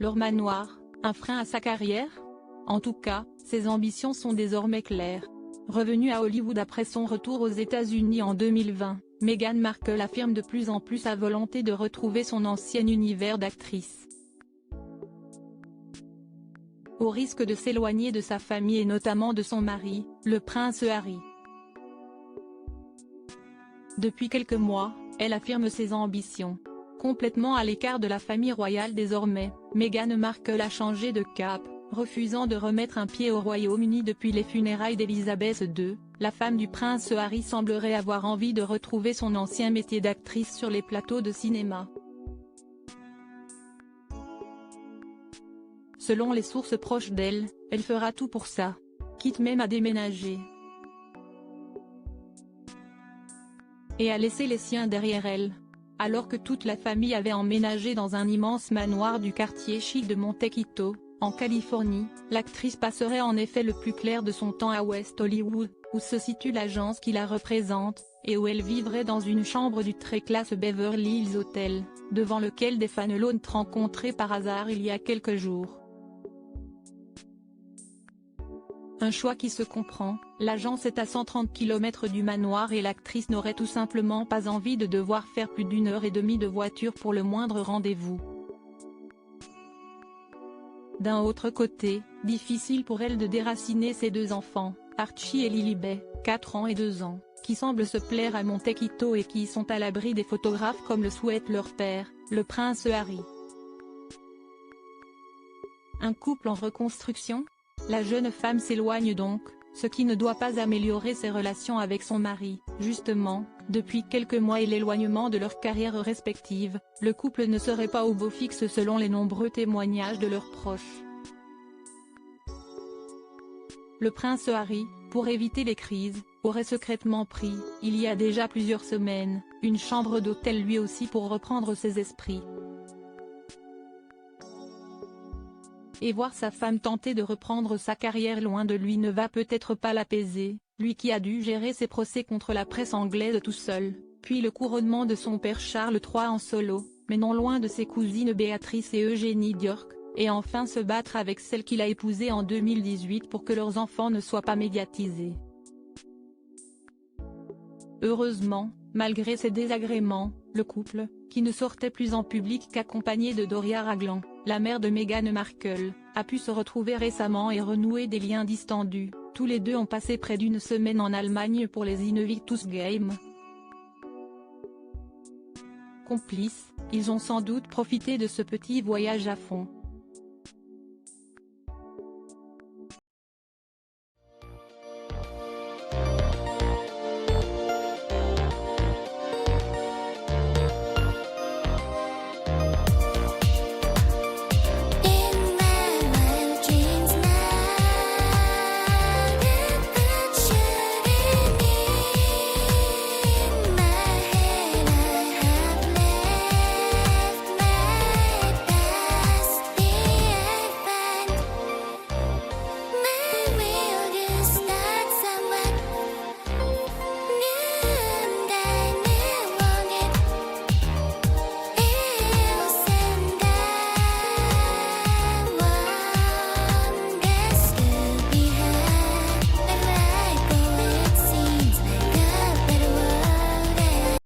Leur manoir, un frein à sa carrière? En tout cas, ses ambitions sont désormais claires. Revenue à Hollywood après son retour aux États-Unis en 2020, Meghan Markle affirme de plus en plus sa volonté de retrouver son ancien univers d'actrice. Au risque de s'éloigner de sa famille et notamment de son mari, le prince Harry. Depuis quelques mois, elle affirme ses ambitions. Complètement à l'écart de la famille royale désormais, Meghan Markle a changé de cap, refusant de remettre un pied au Royaume-Uni depuis les funérailles d'Élisabeth II. La femme du prince Harry semblerait avoir envie de retrouver son ancien métier d'actrice sur les plateaux de cinéma. Selon les sources proches d'elle, elle fera tout pour ça, quitte même à déménager et à laisser les siens derrière elle. Alors que toute la famille avait emménagé dans un immense manoir du quartier chic de Montecito, en Californie, l'actrice passerait en effet le plus clair de son temps à West Hollywood, où se situe l'agence qui la représente, et où elle vivrait dans une chambre du très classe Beverly Hills Hotel, devant lequel des fans l'ont rencontrée par hasard il y a quelques jours. Un choix qui se comprend, l'agence est à 130 km du manoir et l'actrice n'aurait tout simplement pas envie de devoir faire plus d'1h30 de voiture pour le moindre rendez-vous. D'un autre côté, difficile pour elle de déraciner ses deux enfants, Archie et Lilibet, 4 ans et 2 ans, qui semblent se plaire à Montecito et qui sont à l'abri des photographes comme le souhaite leur père, le prince Harry. Un couple en reconstruction? La jeune femme s'éloigne donc, ce qui ne doit pas améliorer ses relations avec son mari. Justement, depuis quelques mois et l'éloignement de leurs carrières respectives, le couple ne serait pas au beau fixe selon les nombreux témoignages de leurs proches. Le prince Harry, pour éviter les crises, aurait secrètement pris, il y a déjà plusieurs semaines, une chambre d'hôtel lui aussi pour reprendre ses esprits. Et voir sa femme tenter de reprendre sa carrière loin de lui ne va peut-être pas l'apaiser, lui qui a dû gérer ses procès contre la presse anglaise tout seul, puis le couronnement de son père Charles III en solo, mais non loin de ses cousines Béatrice et Eugénie d'York, et enfin se battre avec celle qu'il a épousée en 2018 pour que leurs enfants ne soient pas médiatisés. Heureusement, malgré ces désagréments, le couple, qui ne sortait plus en public qu'accompagné de Doria Ragland, la mère de Meghan Markle, a pu se retrouver récemment et renouer des liens distendus. Tous les deux ont passé près d'une semaine en Allemagne pour les Invictus Games. Complices, ils ont sans doute profité de ce petit voyage à fond.